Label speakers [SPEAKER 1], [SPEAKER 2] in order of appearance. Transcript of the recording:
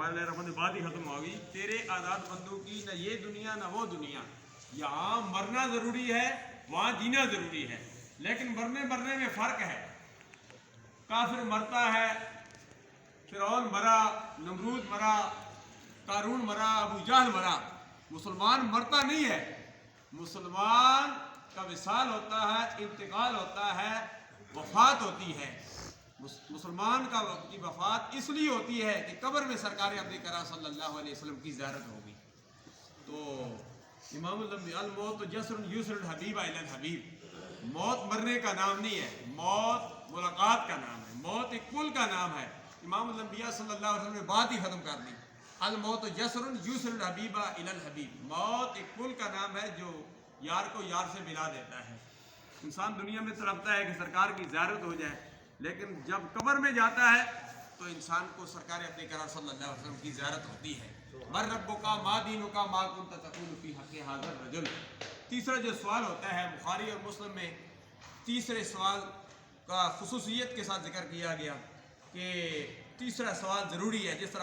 [SPEAKER 1] ہمارے رحمت بات ہی ختم ہوگی. تیرے آزاد بندوں کی نہ یہ دنیا نہ وہ دنیا. یہاں مرنا ضروری ہے, وہاں جینا ضروری ہے, لیکن مرنے میں فرق ہے. کافر مرتا ہے, فرعون مرا, نمرود مرا, قارون مرا, ابو جہل مرا. مسلمان مرتا نہیں ہے. مسلمان کا وصال ہوتا ہے, انتقال ہوتا ہے, وفات ہوتی ہے. مسلمان کی وفات اس لیے ہوتی ہے کہ قبر میں سرکار ابرار صلی اللہ علیہ وسلم کی زیارت ہوگی. تو امام الموت جسر یسر الحبیب الی الحبیب. موت مرنے کا نام نہیں ہے, موت ملاقات کا نام ہے, موت ایک پل کا نام ہے. امام الانبیاء صلی اللہ علیہ وسلم نے بات ہی ختم کر دی. الموت جسر یسر الحبیب الی الحبیب. موت ایک پل کا نام ہے جو یار کو یار سے ملا دیتا ہے. انسان دنیا میں تڑپتا ہے کہ سرکار کی زیارت ہو جائے, لیکن جب قبر میں جاتا ہے تو انسان کو سرکار ابرار صلی اللہ علیہ وسلم کی زیارت ہوتی ہے. من ربک ما دینک ما کنت تقول فی حق ھذا الرجل. تیسرا جو سوال ہوتا ہے بخاری اور مسلم میں, تیسرے سوال کا خصوصیت کے ساتھ ذکر کیا گیا کہ تیسرا سوال ضروری ہے. جس طرح